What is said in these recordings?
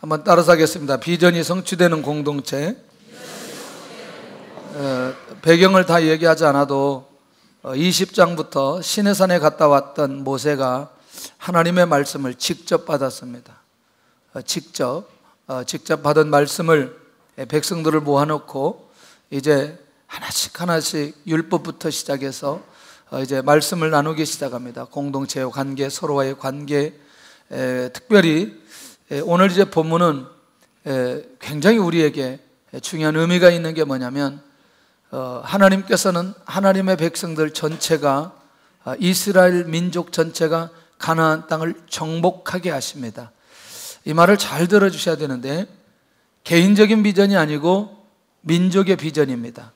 한번 따라서 하겠습니다. 비전이 성취되는 공동체. 배경을 다 얘기하지 않아도 20장부터 시내산에 갔다 왔던 모세가 하나님의 말씀을 직접 받았습니다. 직접 받은 말씀을 백성들을 모아놓고 이제 하나씩 율법부터 시작해서 이제 말씀을 나누기 시작합니다. 공동체의 관계, 서로와의 관계, 특별히 오늘 이제 본문은 굉장히 우리에게 중요한 의미가 있는 게 뭐냐면 하나님께서는 하나님의 백성들 전체가, 이스라엘 민족 전체가 가나안 땅을 정복하게 하십니다. 이 말을 잘 들어주셔야 되는데 개인적인 비전이 아니고 민족의 비전입니다.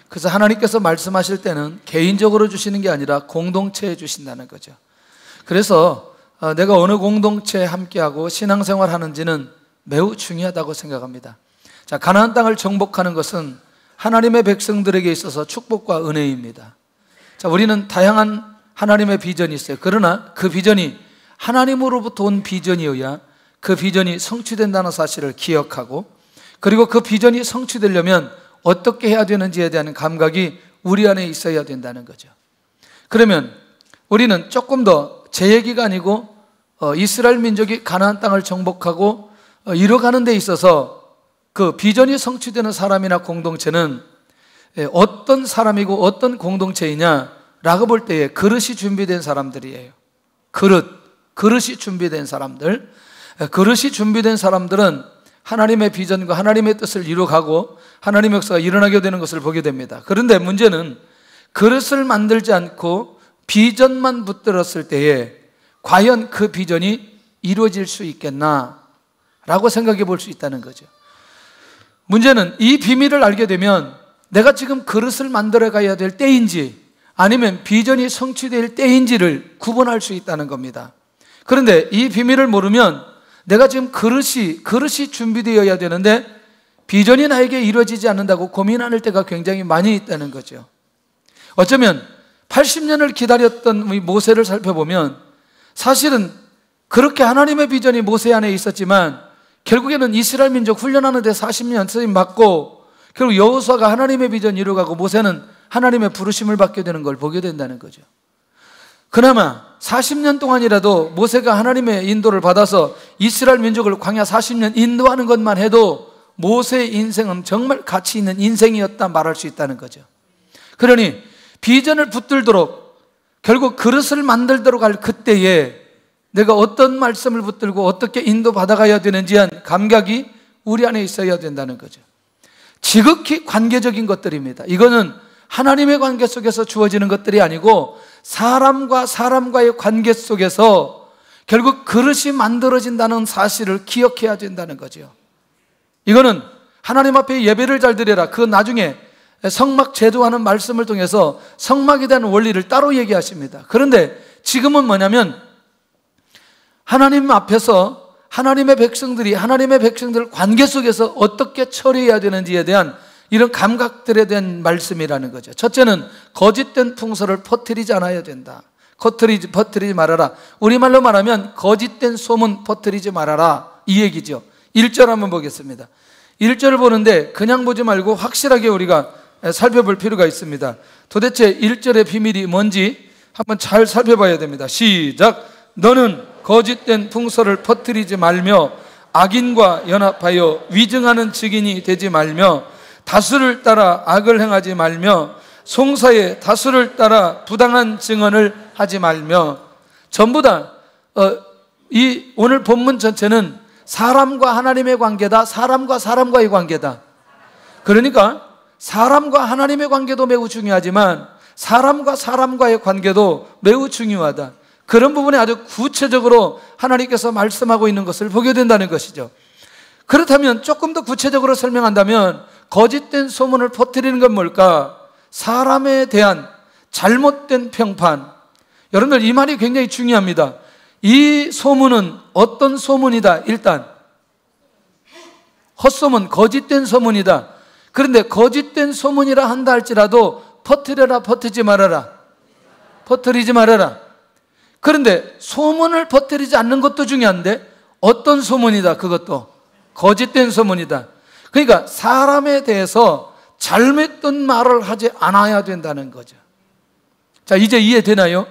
그래서 하나님께서 말씀하실 때는 개인적으로 주시는 게 아니라 공동체에 주신다는 거죠. 그래서 내가 어느 공동체에 함께하고 신앙생활 하는지는 매우 중요하다고 생각합니다. 자, 가나안 땅을 정복하는 것은 하나님의 백성들에게 있어서 축복과 은혜입니다. 자, 우리는 다양한 하나님의 비전이 있어요. 그러나 그 비전이 하나님으로부터 온 비전이어야 그 비전이 성취된다는 사실을 기억하고, 그리고 그 비전이 성취되려면 어떻게 해야 되는지에 대한 감각이 우리 안에 있어야 된다는 거죠. 그러면 우리는 조금 더 제 얘기가 아니고 이스라엘 민족이 가나안 땅을 정복하고 이뤄가는 데 있어서 그 비전이 성취되는 사람이나 공동체는 어떤 사람이고 어떤 공동체이냐라고 볼 때에 그릇이 준비된 사람들이에요. 그릇이 준비된 사람들. 그릇이 준비된 사람들은 하나님의 비전과 하나님의 뜻을 이루어가고 하나님의 역사가 일어나게 되는 것을 보게 됩니다. 그런데 문제는 그릇을 만들지 않고 비전만 붙들었을 때에 과연 그 비전이 이루어질 수 있겠나라고 생각해 볼 수 있다는 거죠. 문제는 이 비밀을 알게 되면 내가 지금 그릇을 만들어 가야 될 때인지 아니면 비전이 성취될 때인지를 구분할 수 있다는 겁니다. 그런데 이 비밀을 모르면 내가 지금 그릇이 준비되어야 되는데 비전이 나에게 이루어지지 않는다고 고민할 때가 굉장히 많이 있다는 거죠. 어쩌면 80년을 기다렸던 우리 모세를 살펴보면 사실은 그렇게 하나님의 비전이 모세 안에 있었지만 결국에는 이스라엘 민족 훈련하는 데 40년 쓰임 받고 결국 여호수아가 하나님의 비전을 이루어가고 모세는 하나님의 부르심을 받게 되는 걸 보게 된다는 거죠. 그나마 40년 동안이라도 모세가 하나님의 인도를 받아서 이스라엘 민족을 광야 40년 인도하는 것만 해도 모세의 인생은 정말 가치 있는 인생이었다 말할 수 있다는 거죠. 그러니 비전을 붙들도록 결국 그릇을 만들도록 할 그때에 내가 어떤 말씀을 붙들고 어떻게 인도받아가야 되는지 한 감각이 우리 안에 있어야 된다는 거죠. 지극히 관계적인 것들입니다. 이거는 하나님의 관계 속에서 주어지는 것들이 아니고 사람과 사람과의 관계 속에서 결국 그릇이 만들어진다는 사실을 기억해야 된다는 거죠. 이거는 하나님 앞에 예배를 잘 드려라, 그 나중에 성막 제도하는 말씀을 통해서 성막에 대한 원리를 따로 얘기하십니다. 그런데 지금은 뭐냐면 하나님 앞에서 하나님의 백성들이 하나님의 백성들 관계 속에서 어떻게 처리해야 되는지에 대한 이런 감각들에 대한 말씀이라는 거죠. 첫째는 거짓된 풍설을 퍼뜨리지 않아야 된다. 퍼뜨리지 말아라. 우리말로 말하면 거짓된 소문 퍼뜨리지 말아라, 이 얘기죠. 1절 한번 보겠습니다. 1절을 보는데 그냥 보지 말고 확실하게 우리가 살펴볼 필요가 있습니다. 도대체 1절의 비밀이 뭔지 한번 잘 살펴봐야 됩니다. 시작. 너는 거짓된 풍설을 퍼뜨리지 말며 악인과 연합하여 위증하는 증인이 되지 말며 다수를 따라 악을 행하지 말며 송사에 다수를 따라 부당한 증언을 하지 말며. 전부 다 이 오늘 본문 전체는 사람과 하나님의 관계다, 사람과 사람과의 관계다. 그러니까 사람과 하나님의 관계도 매우 중요하지만 사람과 사람과의 관계도 매우 중요하다. 그런 부분에 아주 구체적으로 하나님께서 말씀하고 있는 것을 보게 된다는 것이죠. 그렇다면 조금 더 구체적으로 설명한다면 거짓된 소문을 퍼뜨리는 건 뭘까? 사람에 대한 잘못된 평판. 여러분들 이 말이 굉장히 중요합니다. 이 소문은 어떤 소문이다? 일단 헛소문, 거짓된 소문이다. 그런데 거짓된 소문이라 한다 할지라도 퍼뜨려라, 퍼뜨리지 말아라. 퍼뜨리지 말아라. 그런데 소문을 퍼뜨리지 않는 것도 중요한데 어떤 소문이다? 그것도 거짓된 소문이다. 그러니까 사람에 대해서 잘못된 말을 하지 않아야 된다는 거죠. 자, 이제 이해되나요?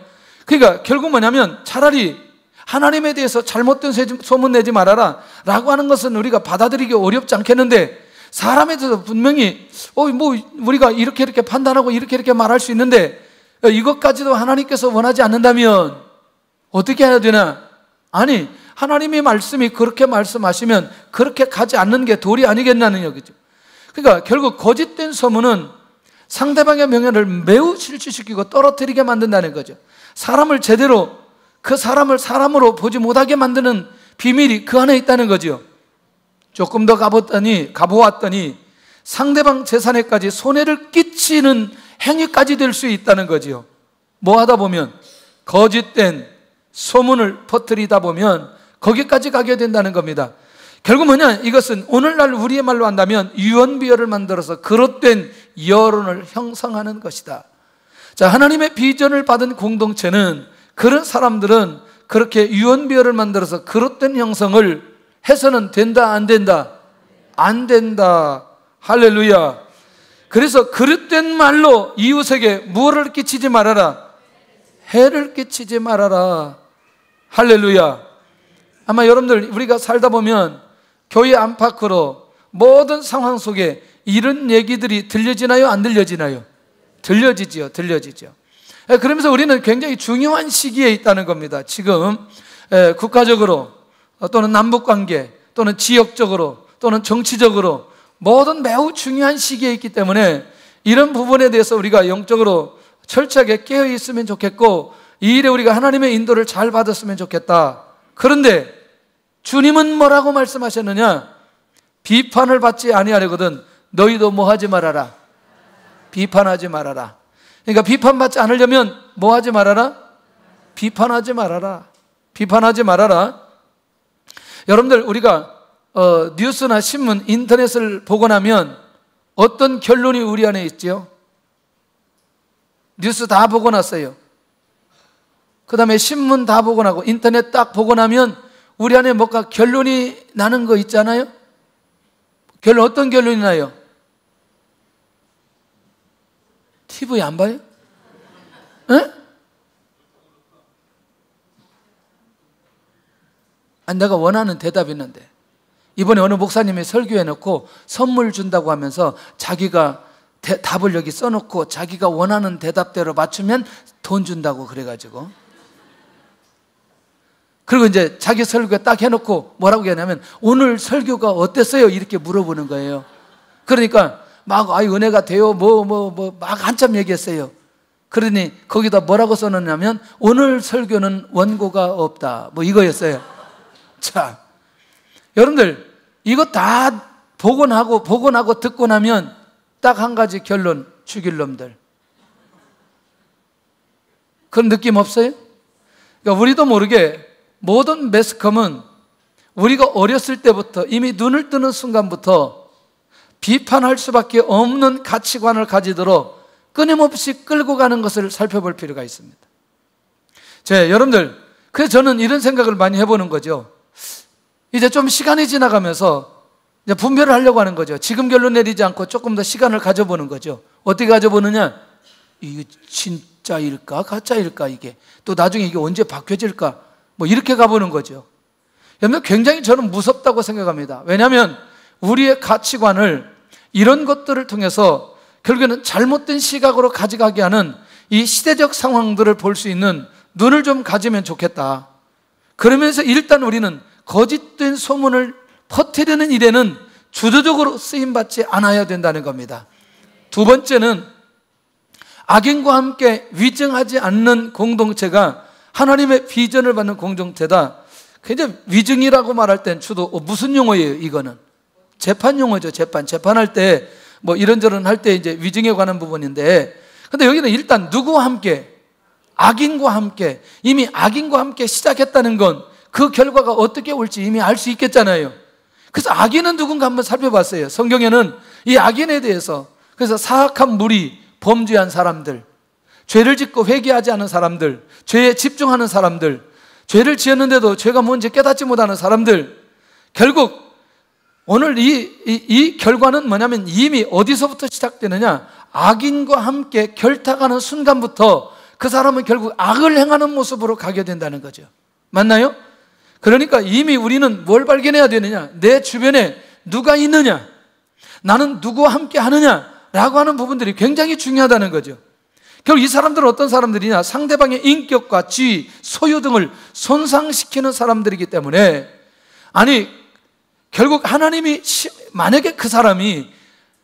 그러니까 결국 뭐냐면 차라리 하나님에 대해서 잘못된 소문 내지 말아라 라고 하는 것은 우리가 받아들이기 어렵지 않겠는데, 사람에 대해서 분명히 우리가 이렇게 판단하고 이렇게 말할 수 있는데 이것까지도 하나님께서 원하지 않는다면 어떻게 해야 되나? 아니, 하나님의 말씀이 그렇게 말씀하시면 그렇게 가지 않는 게 도리 아니겠냐는 얘기죠. 그러니까 결국 거짓된 소문은 상대방의 명예를 매우 실추시키고 떨어뜨리게 만든다는 거죠. 사람을 제대로, 그 사람을 사람으로 보지 못하게 만드는 비밀이 그 안에 있다는 거죠. 조금 더 가보았더니 상대방 재산에까지 손해를 끼치는 행위까지 될 수 있다는 거지요. 뭐 하다 보면, 거짓된 소문을 퍼뜨리다 보면 거기까지 가게 된다는 겁니다. 결국 뭐냐, 이것은 오늘날 우리의 말로 한다면 유언비어를 만들어서 그릇된 여론을 형성하는 것이다. 자, 하나님의 비전을 받은 공동체는, 그런 사람들은 그렇게 유언비어를 만들어서 그릇된 형성을 해서는 된다, 안 된다? 안 된다. 할렐루야. 그래서 그릇된 말로 이웃에게 무엇을 끼치지 말아라? 해를 끼치지 말아라. 할렐루야. 아마 여러분들, 우리가 살다 보면 교회 안팎으로 모든 상황 속에 이런 얘기들이 들려지나요? 안 들려지나요? 들려지죠. 그러면서 우리는 굉장히 중요한 시기에 있다는 겁니다. 지금 국가적으로 또는 남북관계 또는 지역적으로 또는 정치적으로 모든 매우 중요한 시기에 있기 때문에 이런 부분에 대해서 우리가 영적으로 철저하게 깨어 있으면 좋겠고, 이 일에 우리가 하나님의 인도를 잘 받았으면 좋겠다. 그런데 주님은 뭐라고 말씀하셨느냐? 비판을 받지 아니하려거든 너희도 뭐 하지 말아라? 비판하지 말아라. 그러니까 비판받지 않으려면 뭐 하지 말아라? 비판하지 말아라. 비판하지 말아라. 여러분들, 우리가 뉴스나 신문, 인터넷을 보고 나면 어떤 결론이 우리 안에 있죠? 뉴스 다 보고 났어요. 그 다음에 신문 다 보고 나고 인터넷 딱 보고 나면 우리 안에 뭔가 결론이 나는 거 있잖아요. 결론, 어떤 결론이 나요? TV 안 봐요? 에? 아니, 내가 원하는 대답이 있는데, 이번에 어느 목사님이 설교해놓고 선물 준다고 하면서 자기가 답을 여기 써놓고 자기가 원하는 대답대로 맞추면 돈 준다고 그래가지고, 그리고 이제 자기 설교 딱 해놓고 뭐라고 하냐면 오늘 설교가 어땠어요? 이렇게 물어보는 거예요. 그러니까 막 은혜가 돼요 막 한참 얘기했어요. 그러니 거기다 뭐라고 써놓냐면 오늘 설교는 원고가 없다, 뭐 이거였어요. 자, 여러분들, 이거 다 보고 나고 듣고 나면 딱 한 가지 결론: 죽일 놈들. 그런 느낌 없어요? 그러니까 우리도 모르게 모든 매스컴은 우리가 어렸을 때부터 이미 눈을 뜨는 순간부터 비판할 수밖에 없는 가치관을 가지도록 끊임없이 끌고 가는 것을 살펴볼 필요가 있습니다. 자, 여러분들, 그래서 저는 이런 생각을 많이 해보는 거죠. 이제 좀 시간이 지나가면서 이제 분별을 하려고 하는 거죠. 지금 결론 내리지 않고 조금 더 시간을 가져보는 거죠. 어떻게 가져보느냐? 이게 진짜일까 가짜일까, 이게 또 나중에 이게 언제 바뀌어질까, 뭐 이렇게 가보는 거죠. 여러분, 굉장히 저는 무섭다고 생각합니다. 왜냐하면 우리의 가치관을 이런 것들을 통해서 결국에는 잘못된 시각으로 가져가게 하는 이 시대적 상황들을 볼 수 있는 눈을 좀 가지면 좋겠다. 그러면서 일단 우리는 거짓된 소문을 퍼뜨리는 일에는 주도적으로 쓰임받지 않아야 된다는 겁니다. 두 번째는 악인과 함께 위증하지 않는 공동체가 하나님의 비전을 받는 공동체다. 굉장히 위증이라고 말할 땐 주로 무슨 용어예요? 이거는 재판 용어죠. 재판할 때 뭐 이런저런 할 때 이제 위증에 관한 부분인데, 근데 여기는 일단 누구와 함께? 악인과 함께. 이미 악인과 함께 시작했다는 건 그 결과가 어떻게 올지 이미 알 수 있겠잖아요. 그래서 악인은 누군가 한번 살펴봤어요. 성경에는 이 악인에 대해서, 그래서 사악한 무리, 범죄한 사람들, 죄를 짓고 회개하지 않은 사람들, 죄에 집중하는 사람들, 죄를 지었는데도 죄가 뭔지 깨닫지 못하는 사람들, 결국 오늘 이 결과는 뭐냐면 이미 어디서부터 시작되느냐? 악인과 함께 결탁하는 순간부터 그 사람은 결국 악을 행하는 모습으로 가게 된다는 거죠. 맞나요? 그러니까 이미 우리는 뭘 발견해야 되느냐? 내 주변에 누가 있느냐? 나는 누구와 함께 하느냐라고 하는 부분들이 굉장히 중요하다는 거죠. 결국 이 사람들은 어떤 사람들이냐? 상대방의 인격과 지위, 소유 등을 손상시키는 사람들이기 때문에, 아니 결국 하나님이, 만약에 그 사람이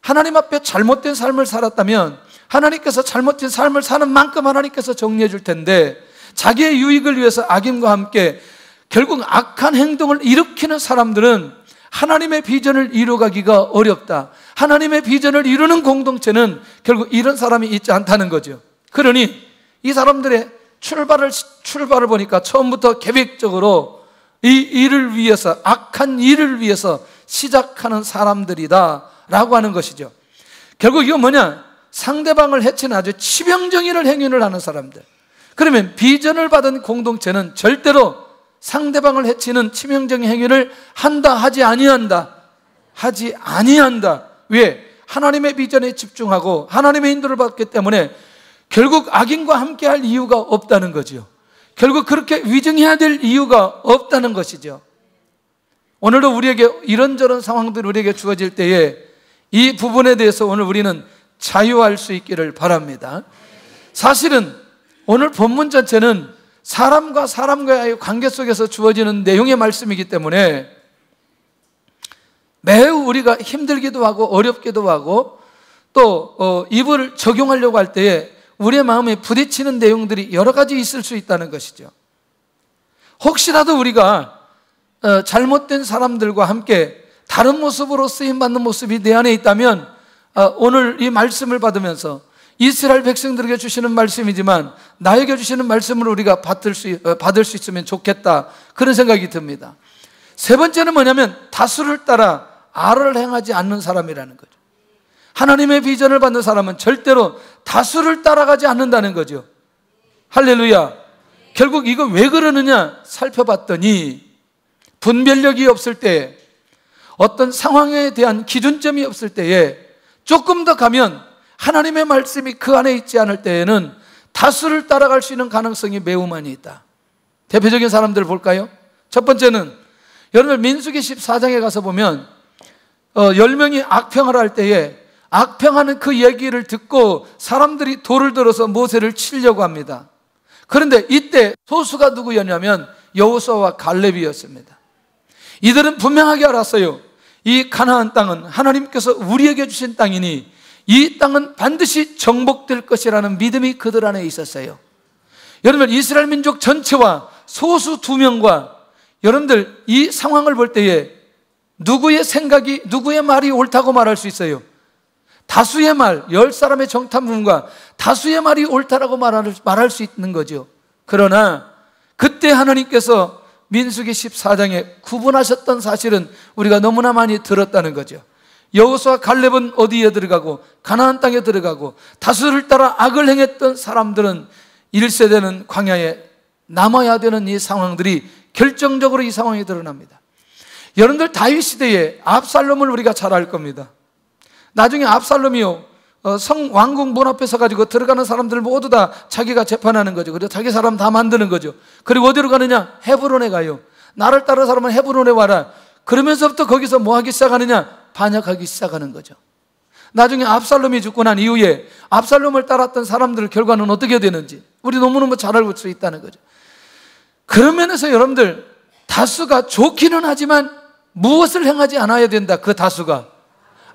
하나님 앞에 잘못된 삶을 살았다면 하나님께서 잘못된 삶을 사는 만큼 하나님께서 정리해 줄 텐데, 자기의 유익을 위해서 악인과 함께 결국 악한 행동을 일으키는 사람들은 하나님의 비전을 이루어가기가 어렵다. 하나님의 비전을 이루는 공동체는 결국 이런 사람이 있지 않다는 거죠. 그러니 이 사람들의 출발을 보니까 처음부터 계획적으로 이 일을 위해서, 악한 일을 위해서 시작하는 사람들이다 라고 하는 것이죠. 결국 이건 뭐냐? 상대방을 해치는 아주 치명적인 행위를 하는 사람들. 그러면 비전을 받은 공동체는 절대로 상대방을 해치는 치명적인 행위를 한다, 하지 아니한다? 하지 아니한다. 왜? 하나님의 비전에 집중하고 하나님의 인도를 받기 때문에 결국 악인과 함께 할 이유가 없다는 거죠. 결국 그렇게 위증해야 될 이유가 없다는 것이죠. 오늘도 우리에게 이런저런 상황들이 우리에게 주어질 때에 이 부분에 대해서 오늘 우리는 자유할 수 있기를 바랍니다. 사실은 오늘 본문 전체는 사람과 사람과의 관계 속에서 주어지는 내용의 말씀이기 때문에 매우 우리가 힘들기도 하고 어렵기도 하고 또 이불을 적용하려고 할 때에 우리의 마음에 부딪히는 내용들이 여러 가지 있을 수 있다는 것이죠. 혹시라도 우리가 잘못된 사람들과 함께 다른 모습으로 쓰임받는 모습이 내 안에 있다면 오늘 이 말씀을 받으면서 이스라엘 백성들에게 주시는 말씀이지만 나에게 주시는 말씀을 우리가 받을 수 있으면 좋겠다, 그런 생각이 듭니다. 세 번째는 뭐냐면 다수를 따라 알을 행하지 않는 사람이라는 거죠. 하나님의 비전을 받는 사람은 절대로 다수를 따라가지 않는다는 거죠. 할렐루야. 결국 이거 왜 그러느냐 살펴봤더니 분별력이 없을 때, 어떤 상황에 대한 기준점이 없을 때에, 조금 더 가면 하나님의 말씀이 그 안에 있지 않을 때에는 다수를 따라갈 수 있는 가능성이 매우 많이 있다. 대표적인 사람들을 볼까요? 첫 번째는 여러분 민수기 14장에 가서 보면 10명이 악평을 할 때에 악평하는 그 얘기를 듣고 사람들이 돌을 들어서 모세를 치려고 합니다. 그런데 이때 소수가 누구였냐면 여호수아와 갈렙이었습니다. 이들은 분명하게 알았어요. 이 가나안 땅은 하나님께서 우리에게 주신 땅이니 이 땅은 반드시 정복될 것이라는 믿음이 그들 안에 있었어요. 여러분 이스라엘 민족 전체와 소수 2명과 여러분들 이 상황을 볼 때에 누구의 생각이, 누구의 말이 옳다고 말할 수 있어요? 다수의 말, 10사람의 정탐 부분과 다수의 말이 옳다라고 말할 수 있는 거죠. 그러나 그때 하나님께서 민수기 14장에 구분하셨던 사실은 우리가 너무나 많이 들었다는 거죠. 여호수아 갈렙은 어디에 들어가고 가나안 땅에 들어가고 다수를 따라 악을 행했던 사람들은 1세대는 광야에 남아야 되는 이 상황들이 결정적으로 이 상황이 드러납니다. 여러분들 다윗 시대에 압살롬을 우리가 잘 알 겁니다. 나중에 압살롬이요 왕궁 문 앞에 서가지고 들어가는 사람들 모두 다 자기가 재판하는 거죠. 그리고 자기 사람 다 만드는 거죠. 그리고 어디로 가느냐? 헤브론에 가요. 나를 따르는 사람은 헤브론에 와라. 그러면서부터 거기서 뭐 하기 시작하느냐? 반역하기 시작하는 거죠. 나중에 압살롬이 죽고 난 이후에 압살롬을 따랐던 사람들 결과는 어떻게 되는지 우리 너무너무 잘 알고 수 있다는 거죠. 그런 면에서 여러분들 다수가 좋기는 하지만 무엇을 행하지 않아야 된다? 그 다수가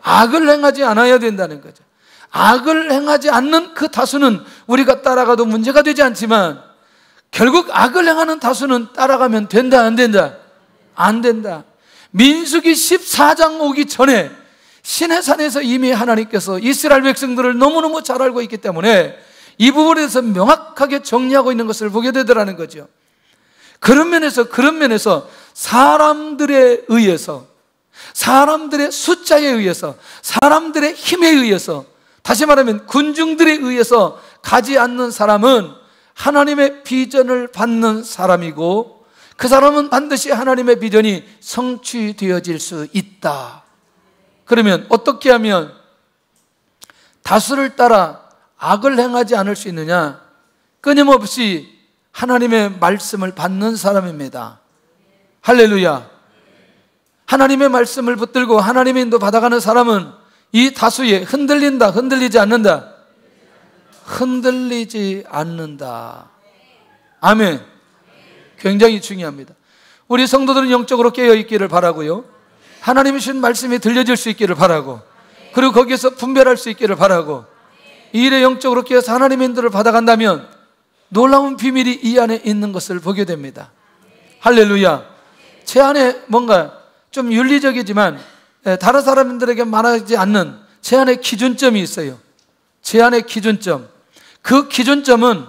악을 행하지 않아야 된다는 거죠. 악을 행하지 않는 그 다수는 우리가 따라가도 문제가 되지 않지만 결국 악을 행하는 다수는 따라가면 된다, 안 된다? 안 된다. 민수기 14장 오기 전에 시내산에서 이미 하나님께서 이스라엘 백성들을 너무너무 잘 알고 있기 때문에 이 부분에 대해서 명확하게 정리하고 있는 것을 보게 되더라는 거죠. 그런 면에서 사람들에 의해서, 사람들의 숫자에 의해서, 사람들의 힘에 의해서, 다시 말하면 군중들에 의해서 가지 않는 사람은 하나님의 비전을 받는 사람이고 그 사람은 반드시 하나님의 비전이 성취되어질 수 있다. 그러면 어떻게 하면 다수를 따라 악을 행하지 않을 수 있느냐? 끊임없이 하나님의 말씀을 받는 사람입니다. 할렐루야. 하나님의 말씀을 붙들고 하나님의 인도 받아가는 사람은 이 다수에 흔들린다, 흔들리지 않는다? 흔들리지 않는다. 아멘. 굉장히 중요합니다. 우리 성도들은 영적으로 깨어있기를 바라고요, 하나님이 주신 말씀이 들려질 수 있기를 바라고, 그리고 거기에서 분별할 수 있기를 바라고, 이 일에 영적으로 깨어서 하나님의 인도를 받아간다면 놀라운 비밀이 이 안에 있는 것을 보게 됩니다. 할렐루야. 제 안에 뭔가 좀 윤리적이지만 다른 사람들에게 말하지 않는 제 안에 기준점이 있어요. 제 안에 기준점. 그 기준점은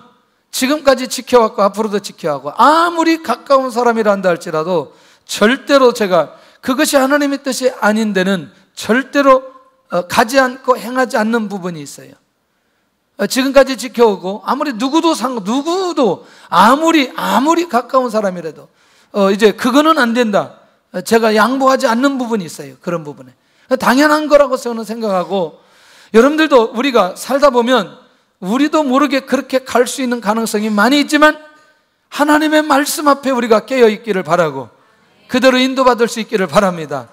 지금까지 지켜왔고 앞으로도 지켜하고, 아무리 가까운 사람이라 한다 할지라도 절대로 제가 그것이 하나님의 뜻이 아닌 데는 절대로 가지 않고 행하지 않는 부분이 있어요. 지금까지 지켜오고 아무리 누구도 아무리 가까운 사람이라도 이제 그거는 안 된다, 제가 양보하지 않는 부분이 있어요. 그런 부분에 당연한 거라고 저는 생각하고, 여러분들도 우리가 살다 보면 우리도 모르게 그렇게 갈 수 있는 가능성이 많이 있지만 하나님의 말씀 앞에 우리가 깨어있기를 바라고 그대로 인도받을 수 있기를 바랍니다.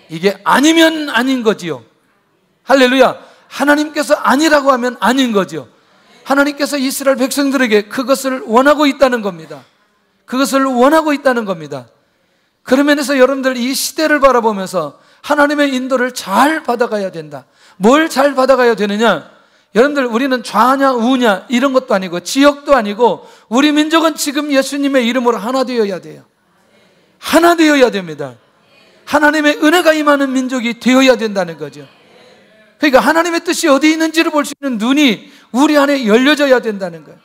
이게 아니면 아닌 거지요. 할렐루야. 하나님께서 아니라고 하면 아닌 거죠. 하나님께서 이스라엘 백성들에게 그것을 원하고 있다는 겁니다. 그것을 원하고 있다는 겁니다. 그런 면에서 여러분들 이 시대를 바라보면서 하나님의 인도를 잘 받아가야 된다. 뭘 잘 받아가야 되느냐? 여러분들, 우리는 좌냐 우냐 이런 것도 아니고 지역도 아니고 우리 민족은 지금 예수님의 이름으로 하나 되어야 돼요. 하나 되어야 됩니다. 하나님의 은혜가 임하는 민족이 되어야 된다는 거죠. 그러니까 하나님의 뜻이 어디 있는지를 볼 수 있는 눈이 우리 안에 열려져야 된다는 거예요.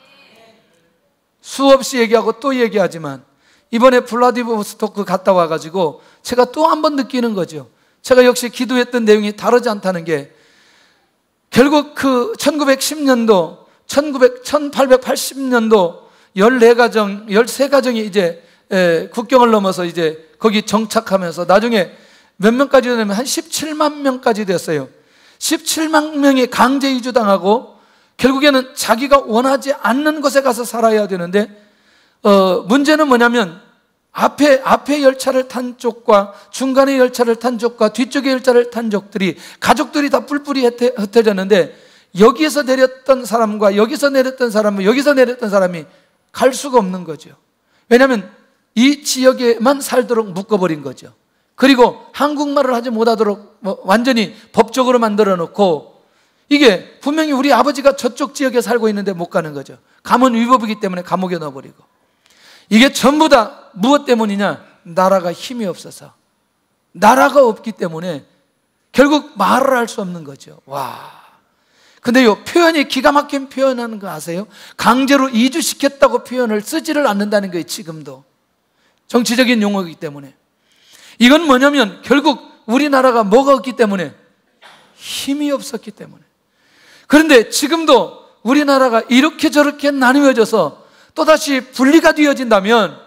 수없이 얘기하고 또 얘기하지만 이번에 블라디보스토크 갔다 와가지고 제가 또 한 번 느끼는 거죠. 제가 역시 기도했던 내용이 다르지 않다는 게, 결국 그 1910년도, 1880년도 13가정이 이제 국경을 넘어서 이제 거기 정착하면서 나중에 몇 명까지 되냐면 한 17만 명까지 됐어요. 17만 명이 강제 이주당하고 결국에는 자기가 원하지 않는 곳에 가서 살아야 되는데, 문제는 뭐냐면 앞에 열차를 탄 쪽과 중간에 열차를 탄 쪽과 뒤쪽에 열차를 탄 쪽들이, 가족들이 다 뿔뿔이 흩어졌는데 여기에서 내렸던 사람과 여기서 내렸던 사람은 여기서 내렸던 사람이 갈 수가 없는 거죠. 왜냐하면 이 지역에만 살도록 묶어버린 거죠. 그리고 한국말을 하지 못하도록 완전히 법적으로 만들어 놓고, 이게 분명히 우리 아버지가 저쪽 지역에 살고 있는데 못 가는 거죠. 가문 위법이기 때문에 감옥에 넣어버리고. 이게 전부 다 무엇 때문이냐? 나라가 힘이 없어서, 나라가 없기 때문에 결국 말을 할 수 없는 거죠. 와. 근데요, 표현이 기가 막힌 표현하는 거 아세요? 강제로 이주시켰다고 표현을 쓰지를 않는다는 거예요. 지금도 정치적인 용어이기 때문에. 이건 뭐냐면 결국 우리나라가 뭐가 없기 때문에? 힘이 없었기 때문에. 그런데 지금도 우리나라가 이렇게 저렇게 나누어져서 또다시 분리가 되어진다면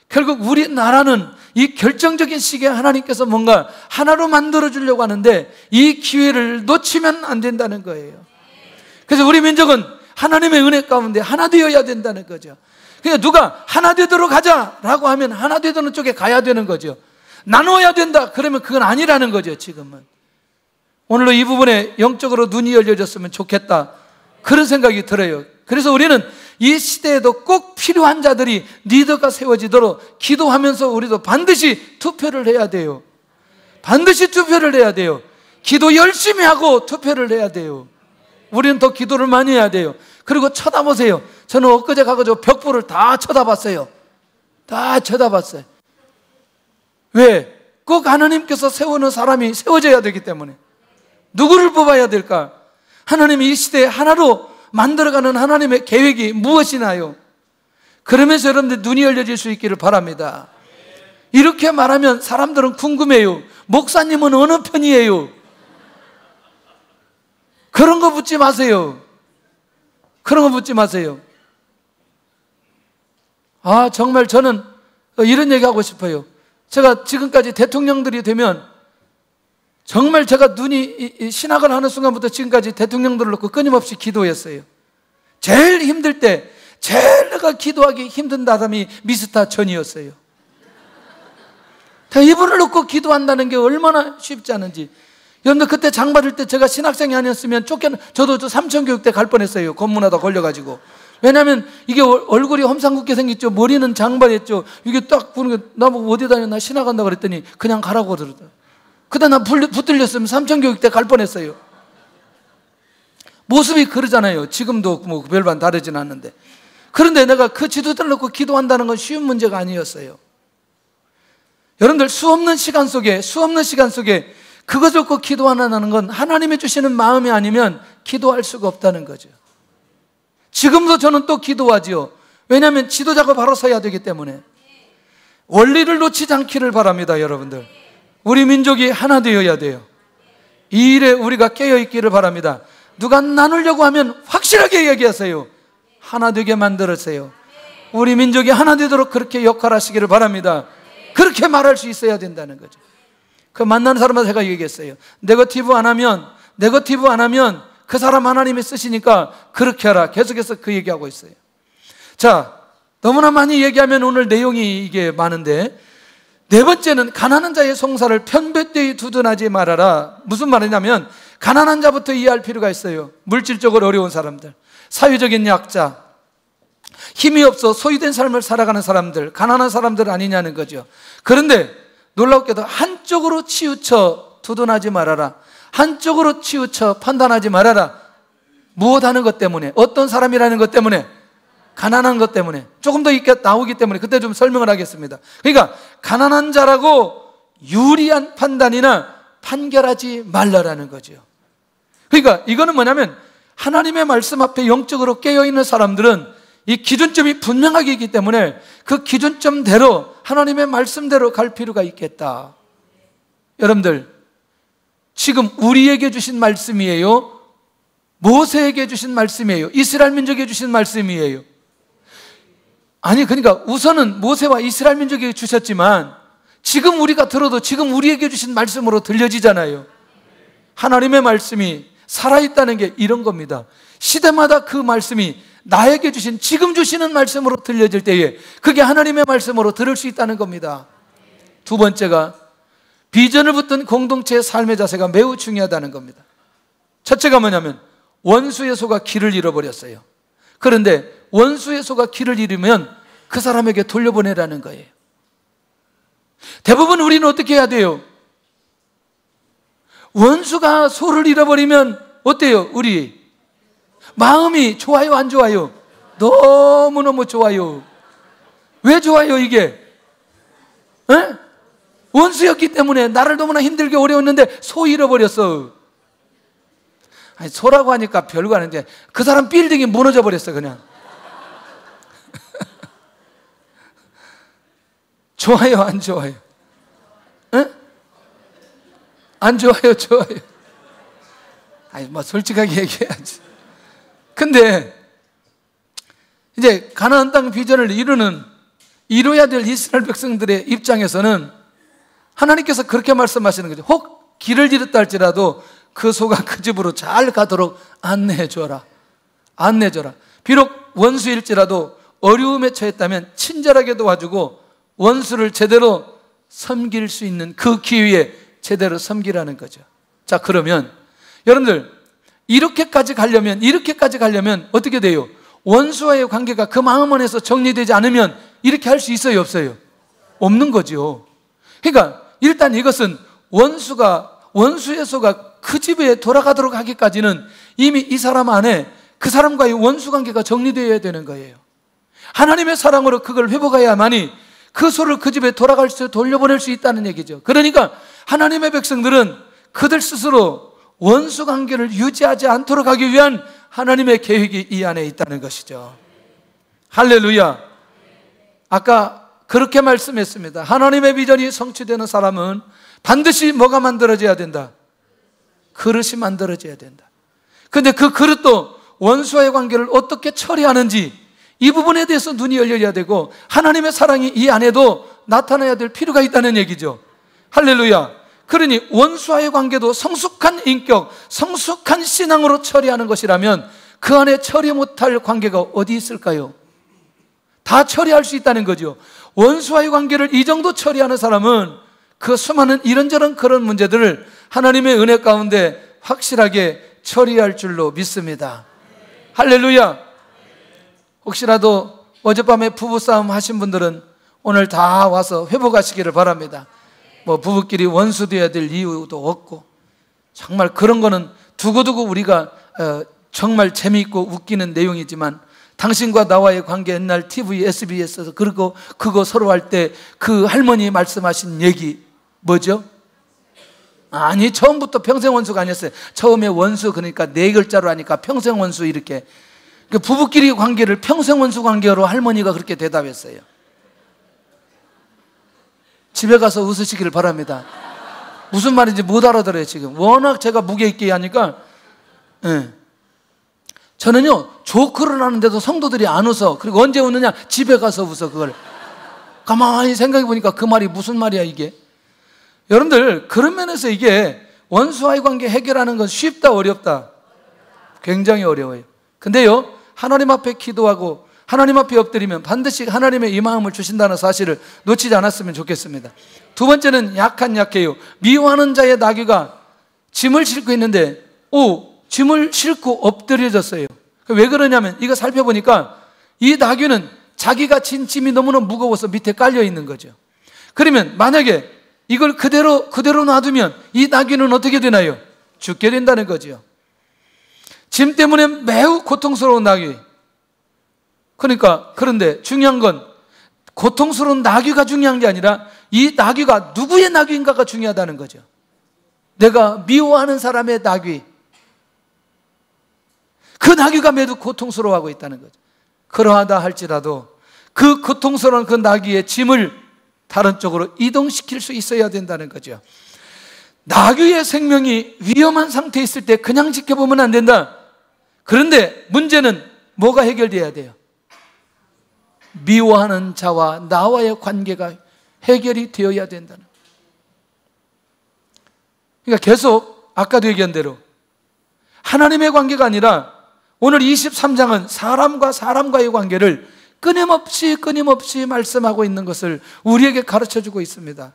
결국 우리나라는 이 결정적인 시기에 하나님께서 뭔가 하나로 만들어주려고 하는데 이 기회를 놓치면 안 된다는 거예요. 그래서 우리 민족은 하나님의 은혜 가운데 하나 되어야 된다는 거죠. 그러니까 누가 하나 되도록 하자라고 하면 하나 되도록 쪽에 가야 되는 거죠. 나누어야 된다 그러면 그건 아니라는 거죠. 지금은 오늘로 이 부분에 영적으로 눈이 열려졌으면 좋겠다, 그런 생각이 들어요. 그래서 우리는 이 시대에도 꼭 필요한 자들이 리더가 세워지도록 기도하면서 우리도 반드시 투표를 해야 돼요. 반드시 투표를 해야 돼요. 기도 열심히 하고 투표를 해야 돼요. 우리는 더 기도를 많이 해야 돼요. 그리고 쳐다보세요. 저는 엊그제 가가지고 벽보를 다 쳐다봤어요. 다 쳐다봤어요. 왜? 꼭 하나님께서 세우는 사람이 세워져야 되기 때문에. 누구를 뽑아야 될까? 하나님이 이 시대에 하나로 만들어가는 하나님의 계획이 무엇이나요? 그러면서 여러분들 눈이 열려질 수 있기를 바랍니다. 이렇게 말하면 사람들은 궁금해요. 목사님은 어느 편이에요? 그런 거 묻지 마세요. 그런 거 묻지 마세요. 정말 저는 이런 얘기 하고 싶어요. 제가 지금까지 대통령들이 되면 정말 제가 눈이 신학을 하는 순간부터 지금까지 대통령들을 놓고 끊임없이 기도했어요. 제일 힘들 때 제일 내가 기도하기 힘든 사람이 미스터 전이었어요. 이분을 놓고 기도한다는 게 얼마나 쉽지 않은지. 여러분들 그때 장 받을 때 제가 신학생이 아니었으면 저도 삼천교육 때 갈 뻔했어요. 검문하다 걸려가지고. 왜냐하면 이게 얼굴이 험상궂게 생겼죠. 머리는 장발했죠. 이게 딱 보는 게 나보고 어디 다녀? 나 신학한다 그랬더니 그냥 가라고 그러더라고요. 그때 나 붙들렸으면 삼천교육 때 갈 뻔했어요. 모습이 그러잖아요. 지금도 뭐 별반 다르진 않는데. 그런데 내가 그 지도자를 놓고 기도한다는 건 쉬운 문제가 아니었어요. 여러분들 수없는 시간 속에 그것을 놓고 기도하는 건 하나님이 주시는 마음이 아니면 기도할 수가 없다는 거죠. 지금도 저는 또 기도하지요. 왜냐하면 지도자가 바로 서야 되기 때문에. 원리를 놓치지 않기를 바랍니다. 여러분들, 우리 민족이 하나 되어야 돼요. 이 일에 우리가 깨어있기를 바랍니다. 누가 나누려고 하면 확실하게 얘기하세요. 하나 되게 만들었어요. 우리 민족이 하나 되도록 그렇게 역할하시기를 바랍니다. 그렇게 말할 수 있어야 된다는 거죠. 그 만나는 사람한테 제가 얘기했어요. 네거티브 안 하면 그 사람 하나님이 쓰시니까 그렇게 하라. 계속해서 그 얘기하고 있어요. 자, 너무나 많이 얘기하면 오늘 내용이 이게 많은데, 네 번째는 가난한 자의 송사를 편볕되이 두둔하지 말아라. 무슨 말이냐면 가난한 자부터 이해할 필요가 있어요. 물질적으로 어려운 사람들, 사회적인 약자, 힘이 없어 소외된 삶을 살아가는 사람들, 가난한 사람들 아니냐는 거죠. 그런데 놀랍게도 한쪽으로 치우쳐 두둔하지 말아라. 한쪽으로 치우쳐 판단하지 말아라. 무엇하는 것 때문에? 어떤 사람이라는 것 때문에? 가난한 것 때문에. 조금 더 이렇게 나오기 때문에 그때 좀 설명을 하겠습니다. 그러니까 가난한 자라고 유리한 판단이나 판결하지 말라라는 거죠. 그러니까 이거는 뭐냐면 하나님의 말씀 앞에 영적으로 깨어있는 사람들은 이 기준점이 분명하게 있기 때문에 그 기준점대로 하나님의 말씀대로 갈 필요가 있겠다. 여러분들, 지금 우리에게 주신 말씀이에요? 모세에게 주신 말씀이에요? 이스라엘 민족에게 주신 말씀이에요? 아니, 그러니까 우선은 모세와 이스라엘 민족에게 주셨지만 지금 우리가 들어도 지금 우리에게 주신 말씀으로 들려지잖아요. 하나님의 말씀이 살아있다는 게 이런 겁니다. 시대마다 그 말씀이 나에게 주신, 지금 주시는 말씀으로 들려질 때에 그게 하나님의 말씀으로 들을 수 있다는 겁니다. 두 번째가 비전을 붙든 공동체의 삶의 자세가 매우 중요하다는 겁니다. 첫째가 뭐냐면 원수의 소가 길을 잃어버렸어요. 그런데 원수의 소가 길을 잃으면 그 사람에게 돌려보내라는 거예요. 대부분 우리는 어떻게 해야 돼요? 원수가 소를 잃어버리면 어때요? 우리 마음이 좋아요, 안 좋아요? 너무너무 좋아요. 왜 좋아요 이게? 에? 원수였기 때문에 나를 너무나 힘들게 어려웠는데 소 잃어버렸어. 아니, 소라고 하니까 별거 아닌데 그 사람 빌딩이 무너져 버렸어 그냥. 좋아요, 안 좋아요? 에? 안 좋아요, 좋아요? 아니, 뭐 솔직하게 얘기해야지. 근데 이제 가나안 땅 비전을 이루어야 될 이스라엘 백성들의 입장에서는 하나님께서 그렇게 말씀하시는 거죠. 혹 길을 잃었다 할지라도 그 소가 그 집으로 잘 가도록 안내해줘라. 안내줘라. 비록 원수일지라도 어려움에 처했다면 친절하게 도와주고 원수를 제대로 섬길 수 있는 그 기회에 제대로 섬기라는 거죠. 자, 그러면 여러분들 이렇게까지 가려면 어떻게 돼요? 원수와의 관계가 그 마음 안에서 정리되지 않으면 이렇게 할 수 있어요, 없어요? 없는 거죠. 그러니까 일단 이것은 원수의 소가 그 집에 돌아가도록 하기까지는 이미 이 사람 안에 그 사람과의 원수 관계가 정리되어야 되는 거예요. 하나님의 사랑으로 그걸 회복해야만이 그 소를 그 집에 돌려보낼 수 있다는 얘기죠. 그러니까 하나님의 백성들은 그들 스스로 원수 관계를 유지하지 않도록 하기 위한 하나님의 계획이 이 안에 있다는 것이죠. 할렐루야. 아까 그렇게 말씀했습니다. 하나님의 비전이 성취되는 사람은 반드시 뭐가 만들어져야 된다? 그릇이 만들어져야 된다. 근데 그 그릇도 원수와의 관계를 어떻게 처리하는지 이 부분에 대해서 눈이 열려야 되고 하나님의 사랑이 이 안에도 나타나야 될 필요가 있다는 얘기죠. 할렐루야. 그러니 원수와의 관계도 성숙한 인격, 성숙한 신앙으로 처리하는 것이라면 그 안에 처리 못할 관계가 어디 있을까요? 다 처리할 수 있다는 거죠. 원수와의 관계를 이 정도 처리하는 사람은 그 수많은 이런저런 그런 문제들을 하나님의 은혜 가운데 확실하게 처리할 줄로 믿습니다. 할렐루야. 혹시라도 어젯밤에 부부싸움 하신 분들은 오늘 다 와서 회복하시기를 바랍니다. 뭐 부부끼리 원수 되어야 될 이유도 없고, 정말 그런 거는 두고두고 우리가 정말 재미있고 웃기는 내용이지만, 당신과 나와의 관계 옛날 TV, SBS에서 그거 서로 할 때 그 할머니 말씀하신 얘기 뭐죠? 아니, 처음부터 평생 원수가 아니었어요. 처음에 원수, 그러니까 4글자로 하니까 평생 원수, 이렇게. 부부끼리 관계를 평생 원수 관계로 할머니가 그렇게 대답했어요. 집에 가서 웃으시기를 바랍니다. 무슨 말인지 못 알아들어요. 지금 워낙 제가 무게 있게 하니까. 저는요, 조크를 하는데도 성도들이 안 웃어. 그리고 언제 웃느냐? 집에 가서 웃어. 그걸 가만히 생각해 보니까 그 말이 무슨 말이야 이게. 여러분들, 그런 면에서 이게 원수와의 관계 해결하는 건 쉽다 어렵다? 굉장히 어려워요. 근데요, 하나님 앞에 기도하고 하나님 앞에 엎드리면 반드시 하나님의 이 마음을 주신다는 사실을 놓치지 않았으면 좋겠습니다. 두 번째는 약해요. 미워하는 자의 나귀가 짐을 싣고 있는데 짐을 싣고 엎드려졌어요. 왜 그러냐면, 이거 살펴보니까 이 나귀는 자기가 진 짐이 너무나 무거워서 밑에 깔려 있는 거죠. 그러면 만약에 이걸 그대로 놔두면 이 나귀는 어떻게 되나요? 죽게 된다는 거죠. 짐 때문에 매우 고통스러운 나귀. 그런데 중요한 건 고통스러운 나귀가 중요한 게 아니라 이 나귀가 누구의 나귀인가가 중요하다는 거죠. 내가 미워하는 사람의 나귀, 그 나귀가 매우 고통스러워하고 있다는 거죠. 그러하다 할지라도 그 고통스러운 그 나귀의 짐을 다른 쪽으로 이동시킬 수 있어야 된다는 거죠. 나귀의 생명이 위험한 상태에 있을 때 그냥 지켜보면 안 된다. 그런데 문제는 뭐가 해결돼야 돼요? 미워하는 자와 나와의 관계가 해결이 되어야 된다는. 그러니까 계속 아까도 얘기한 대로 하나님의 관계가 아니라 오늘 23장은 사람과 사람과의 관계를 끊임없이 말씀하고 있는 것을 우리에게 가르쳐주고 있습니다.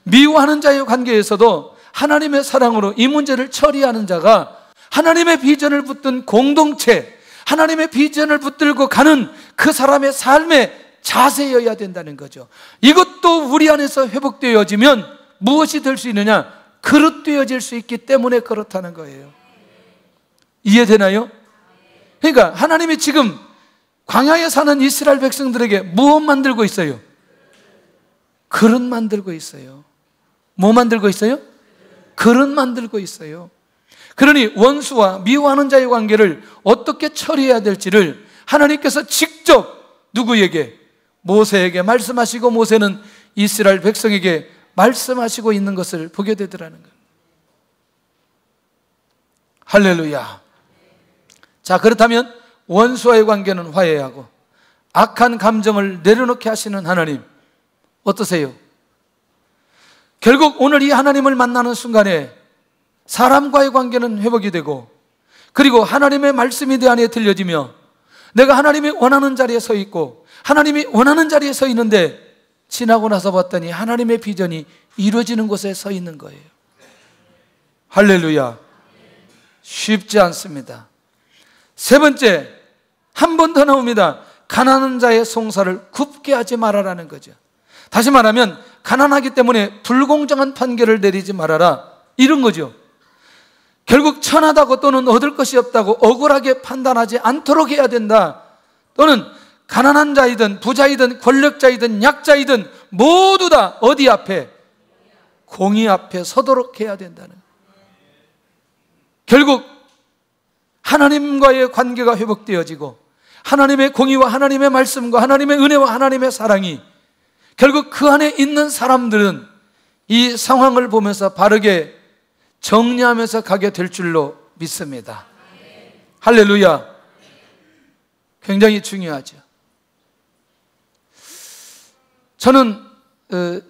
미워하는 자의 관계에서도 하나님의 사랑으로 이 문제를 처리하는 자가 하나님의 비전을 붙든 공동체, 하나님의 비전을 붙들고 가는 그 사람의 삶의 자세여야 된다는 거죠. 이것도 우리 안에서 회복되어지면 무엇이 될 수 있느냐? 그릇되어질 수 있기 때문에 그렇다는 거예요. 이해되나요? 그러니까 하나님이 지금 광야에 사는 이스라엘 백성들에게 무엇 만들고 있어요? 그릇 만들고 있어요. 뭐 만들고 있어요? 그릇 만들고 있어요. 그러니 원수와 미워하는 자의 관계를 어떻게 처리해야 될지를 하나님께서 직접 누구에게? 모세에게 말씀하시고 모세는 이스라엘 백성에게 말씀하시고 있는 것을 보게 되더라는 거예요. 할렐루야. 자, 그렇다면 원수와의 관계는 화해하고 악한 감정을 내려놓게 하시는 하나님 어떠세요? 결국 오늘 이 하나님을 만나는 순간에 사람과의 관계는 회복이 되고, 그리고 하나님의 말씀이 내 안에 들려지며 내가 하나님이 원하는 자리에 서 있고 하나님이 원하는 자리에 서 있는데, 지나고 나서 봤더니 하나님의 비전이 이루어지는 곳에 서 있는 거예요. 할렐루야. 쉽지 않습니다. 세 번째, 한 번 더 나옵니다. 가난한 자의 송사를 굽게 하지 말아라는 거죠. 다시 말하면 가난하기 때문에 불공정한 판결을 내리지 말아라, 이런 거죠. 결국 천하다고 또는 얻을 것이 없다고 억울하게 판단하지 않도록 해야 된다. 또는 가난한 자이든 부자이든 권력자이든 약자이든 모두 다 어디 앞에? 공의 앞에 서도록 해야 된다는. 결국 하나님과의 관계가 회복되어지고 하나님의 공의와 하나님의 말씀과 하나님의 은혜와 하나님의 사랑이 결국 그 안에 있는 사람들은 이 상황을 보면서 바르게 정리하면서 가게 될 줄로 믿습니다. 할렐루야. 굉장히 중요하죠. 저는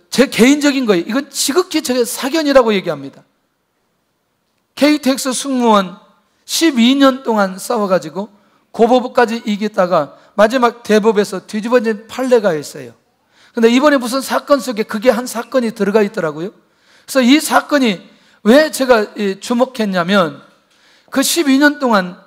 제 개인적인 거예요. 이건 지극히 제 사견이라고 얘기합니다. KTX 승무원 12년 동안 싸워가지고 고법까지 이겼다가 마지막 대법에서 뒤집어진 판례가 있어요. 근데 이번에 무슨 사건 속에 그게 한 사건이 들어가 있더라고요. 그래서 이 사건이 왜 제가 주목했냐면 그 12년 동안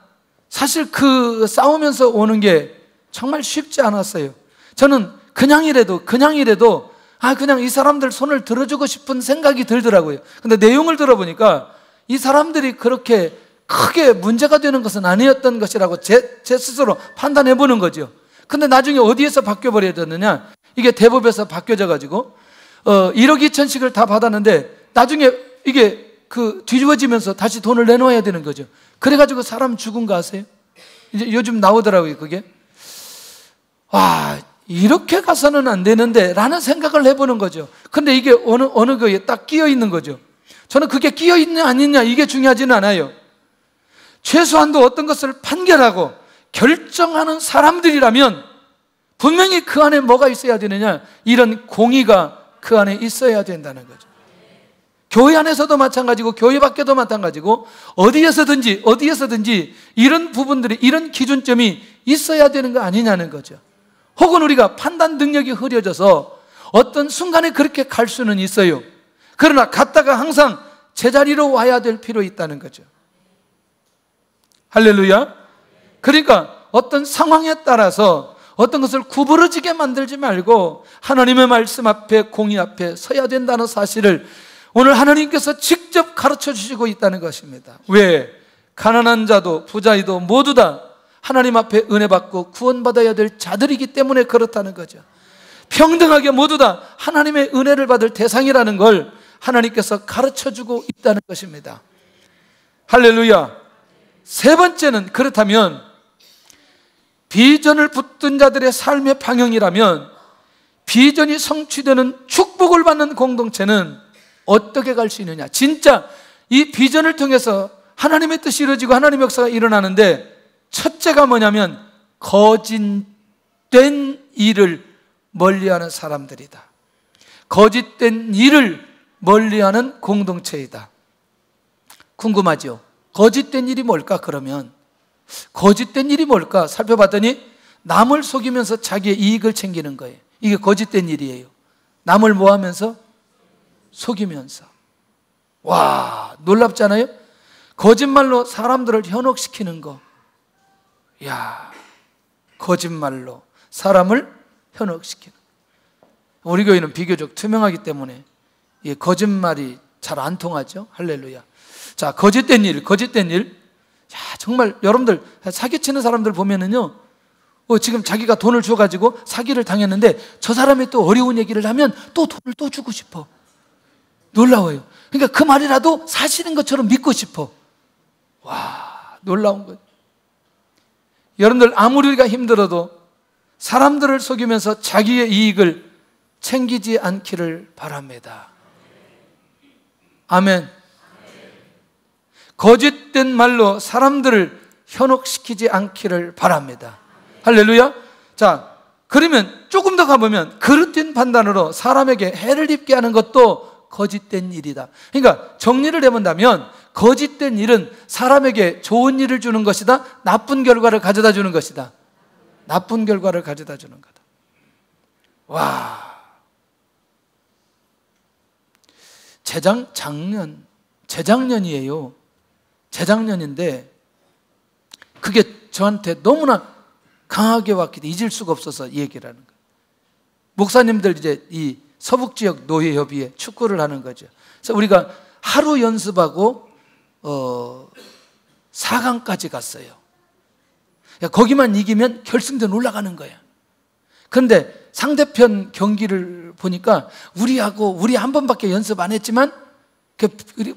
사실 그 싸우면서 오는 게 정말 쉽지 않았어요. 저는 그냥이라도 그냥 이 사람들 손을 들어주고 싶은 생각이 들더라고요. 근데 내용을 들어보니까 이 사람들이 그렇게 크게 문제가 되는 것은 아니었던 것이라고 제 스스로 판단해 보는 거죠. 근데 나중에 어디에서 바뀌어버려졌느냐, 이게 대법에서 바뀌어져 가지고 1억 2천씩을 다 받았는데 나중에 이게 뒤집어지면서 다시 돈을 내놓아야 되는 거죠. 그래가지고 사람 죽은 거 아세요? 이제 요즘 나오더라고요, 그게. 와, 이렇게 가서는 안 되는데 라는 생각을 해보는 거죠. 근데 이게 어느 거에 딱 끼어 있는 거죠. 저는 그게 끼어 있냐 안 있냐 이게 중요하지는 않아요. 최소한도 어떤 것을 판결하고 결정하는 사람들이라면 분명히 그 안에 뭐가 있어야 되느냐, 이런 공의가 그 안에 있어야 된다는 거죠. 교회 안에서도 마찬가지고 교회 밖에도 마찬가지고 어디에서든지 이런 부분들이, 이런 기준점이 있어야 되는 거 아니냐는 거죠. 혹은 우리가 판단 능력이 흐려져서 어떤 순간에 그렇게 갈 수는 있어요. 그러나 갔다가 항상 제자리로 와야 될 필요 있다는 거죠. 할렐루야. 그러니까 어떤 상황에 따라서 어떤 것을 구부러지게 만들지 말고 하나님의 말씀 앞에, 공의 앞에 서야 된다는 사실을 오늘 하나님께서 직접 가르쳐 주시고 있다는 것입니다. 왜? 가난한 자도 부자이도 모두 다 하나님 앞에 은혜 받고 구원받아야 될 자들이기 때문에 그렇다는 거죠. 평등하게 모두 다 하나님의 은혜를 받을 대상이라는 걸 하나님께서 가르쳐 주고 있다는 것입니다. 할렐루야. 세 번째는, 그렇다면 비전을 붙든 자들의 삶의 방향이라면 비전이 성취되는 축복을 받는 공동체는 어떻게 갈 수 있느냐. 진짜 이 비전을 통해서 하나님의 뜻이 이루어지고 하나님의 역사가 일어나는데 첫째가 뭐냐면 거짓된 일을 멀리하는 사람들이다. 거짓된 일을 멀리하는 공동체이다. 궁금하죠? 거짓된 일이 뭘까? 그러면 거짓된 일이 뭘까? 살펴봤더니 남을 속이면서 자기의 이익을 챙기는 거예요. 이게 거짓된 일이에요. 남을 뭐 하면서? 속이면서. 와, 놀랍잖아요? 거짓말로 사람들을 현혹시키는 거. 야, 거짓말로 사람을 현혹시키는. 우리 교회는 비교적 투명하기 때문에 거짓말이 잘 안 통하죠. 할렐루야. 자, 거짓된 일. 야, 정말 여러분들 사기치는 사람들 보면은요, 지금 자기가 돈을 줘가지고 사기를 당했는데 저 사람이 또 어려운 얘기를 하면 또 돈을 또 주고 싶어. 놀라워요. 그러니까 그 말이라도 사실인 것처럼 믿고 싶어. 와, 놀라운 거예요. 여러분들 아무리 우리가 힘들어도 사람들을 속이면서 자기의 이익을 챙기지 않기를 바랍니다. 아멘. 거짓된 말로 사람들을 현혹시키지 않기를 바랍니다. 할렐루야. 자, 그러면 조금 더 가보면 그릇된 판단으로 사람에게 해를 입게 하는 것도 거짓된 일이다. 그러니까 정리를 해본다면 거짓된 일은 사람에게 좋은 일을 주는 것이다, 나쁜 결과를 가져다 주는 것이다. 나쁜 결과를 가져다 주는 거다. 와, 재작년이에요. 재작년인데 그게 저한테 너무나 강하게 왔기 때문에 잊을 수가 없어서 얘기를 하는 거예요. 목사님들 이제 이 서북지역 노예협의회 축구를 하는 거죠. 그래서 우리가 하루 연습하고 4강까지 갔어요. 거기만 이기면 결승전 올라가는 거야. 그런데 상대편 경기를 보니까 우리 한 번밖에 연습 안 했지만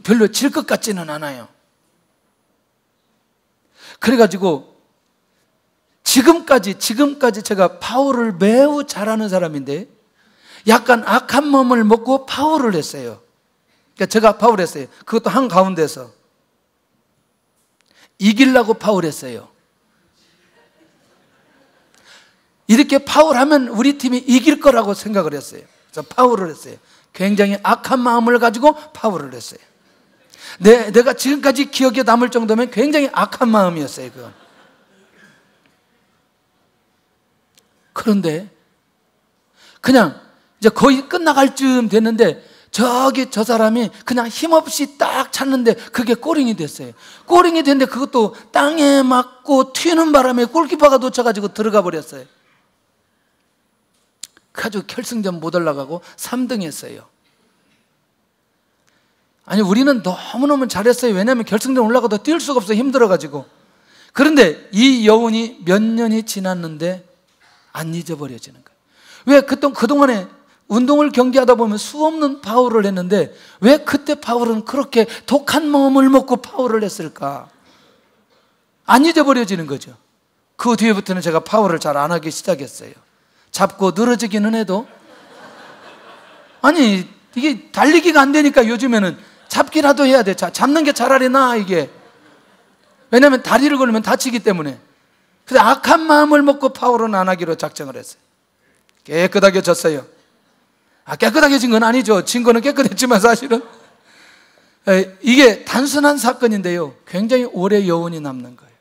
별로 질 것 같지는 않아요. 그래가지고 지금까지 제가 파울을 매우 잘하는 사람인데 약간 악한 몸을 먹고 파울을 했어요. 그러니까 제가 파울했어요. 그것도 한가운데서 이기려고 파울했어요. 이렇게 파울하면 우리 팀이 이길 거라고 생각을 했어요. 그래서 파울을 했어요. 굉장히 악한 마음을 가지고 파울을 했어요. 내가 지금까지 기억에 남을 정도면 굉장히 악한 마음이었어요, 그건. 그런데 그냥 이제 거의 끝나갈 쯤 됐는데 저 사람이 그냥 힘없이 딱 찼는데 그게 골링이 됐어요. 골링이 됐는데 그것도 땅에 맞고 튀는 바람에 골키퍼가 놓쳐가지고 들어가 버렸어요. 그래가지고 결승전 못 올라가고 3등 했어요. 아니, 우리는 너무너무 잘했어요. 왜냐하면 결승전 올라가도 뛸 수가 없어요. 힘들어가지고. 그런데 이 여운이 몇 년이 지났는데 안 잊어버려지는 거예요. 왜 그동안에 운동을 경기하다 보면 수없는 파울을 했는데 왜 그때 파울은 그렇게 독한 마음을 먹고 파울을 했을까? 안 잊어버려지는 거죠. 그 뒤에부터는 제가 파울을 잘 안 하기 시작했어요. 잡고 늘어지기는 해도, 아니 이게 달리기가 안 되니까 요즘에는 잡기라도 해야 돼. 잡는 게 차라리 나아, 이게. 왜냐하면 다리를 걸으면 다치기 때문에. 그래서 악한 마음을 먹고 파울은 안 하기로 작정을 했어요. 깨끗하게 졌어요. 깨끗하게 진 건 아니죠. 진 거는 깨끗했지만 사실은 이게 단순한 사건인데요, 굉장히 오래 여운이 남는 거예요.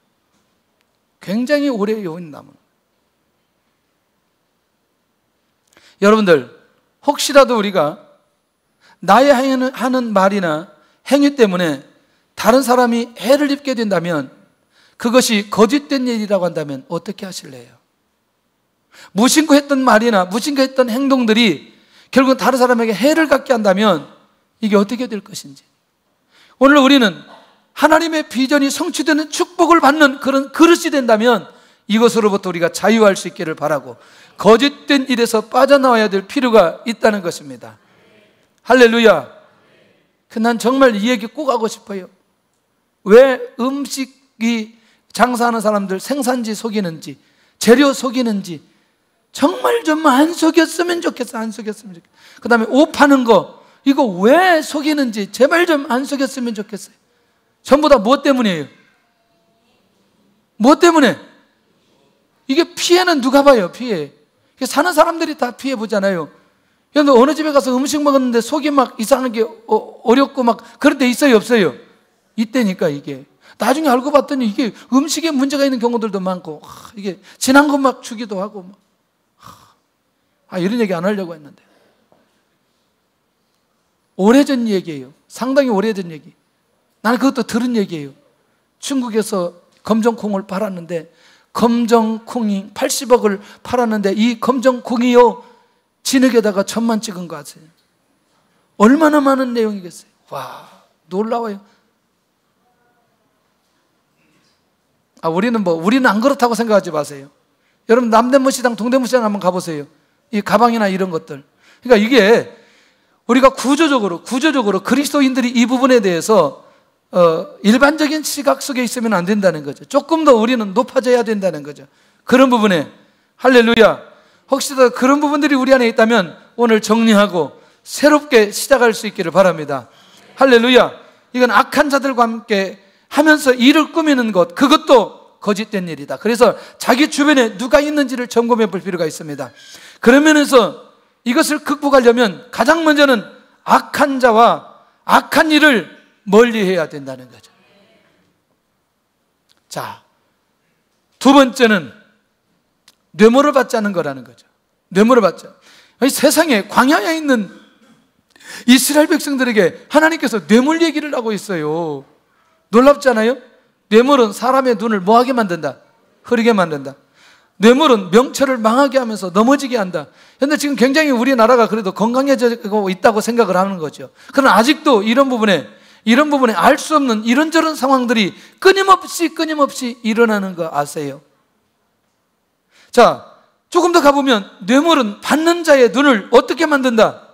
굉장히 오래 여운이 남은 거예요. 여러분들, 혹시라도 우리가 나의 하는 말이나 행위 때문에 다른 사람이 해를 입게 된다면, 그것이 거짓된 일이라고 한다면 어떻게 하실래요? 무심코 했던 말이나 무심코 했던 행동들이 결국은 다른 사람에게 해를 갖게 한다면 이게 어떻게 될 것인지. 오늘 우리는 하나님의 비전이 성취되는 축복을 받는 그런 그릇이 된다면 이것으로부터 우리가 자유할 수 있기를 바라고, 거짓된 일에서 빠져나와야 될 필요가 있다는 것입니다. 할렐루야. 난 정말 이 얘기 꼭 하고 싶어요. 왜 음식이 장사하는 사람들 생산지 속이는지, 재료 속이는지 정말 좀 안 속였으면 좋겠어. 안 속였으면 좋겠어. 그 다음에 옷 파는 거, 이거 왜 속이는지 제발 좀 안 속였으면 좋겠어요. 전부 다 뭐 때문이에요? 뭐 때문에? 이게 피해는 누가 봐요? 피해. 사는 사람들이 다 피해 보잖아요. 근데 어느 집에 가서 음식 먹었는데 속이 막 이상한 게 어렵고 막 그런 데 있어요, 없어요? 이때니까. 이게 나중에 알고 봤더니 이게 음식에 문제가 있는 경우들도 많고, 이게 진한 것 막 주기도 하고 막. 이런 얘기 안 하려고 했는데. 오래전 얘기예요. 상당히 오래전 얘기. 나는 그것도 들은 얘기예요. 중국에서 검정콩을 팔았는데, 검정콩이 80억을 팔았는데 이 검정콩이요, 진흙에다가 천만 찍은 거 아세요? 얼마나 많은 내용이겠어요? 와, 놀라워요. 우리는 안 그렇다고 생각하지 마세요. 여러분, 남대문 시장, 동대문 시장 한번 가보세요. 이 가방이나 이런 것들. 그러니까 이게 우리가 구조적으로 그리스도인들이 이 부분에 대해서 일반적인 시각 속에 있으면 안 된다는 거죠. 조금 더 우리는 높아져야 된다는 거죠. 그런 부분에. 할렐루야. 혹시라도 그런 부분들이 우리 안에 있다면 오늘 정리하고 새롭게 시작할 수 있기를 바랍니다. 할렐루야. 이건 악한 자들과 함께 하면서 일을 꾸미는 것, 그것도 거짓된 일이다. 그래서 자기 주변에 누가 있는지를 점검해 볼 필요가 있습니다. 그런 면에서 이것을 극복하려면 가장 먼저는 악한 자와 악한 일을 멀리해야 된다는 거죠. 자, 두 번째는 뇌물을 받지 않는 거라는 거죠. 뇌물을 받지. 세상에 광야에 있는 이스라엘 백성들에게 하나님께서 뇌물 얘기를 하고 있어요. 놀랍지 않아요? 뇌물은 사람의 눈을 뭐하게 만든다? 흐리게 만든다. 뇌물은 명철을 망하게 하면서 넘어지게 한다. 그런데 지금 굉장히 우리나라가 그래도 건강해지고 있다고 생각을 하는 거죠. 그러나 아직도 이런 부분에 알 수 없는 이런저런 상황들이 끊임없이 일어나는 거 아세요? 자, 조금 더 가보면 뇌물은 받는 자의 눈을 어떻게 만든다?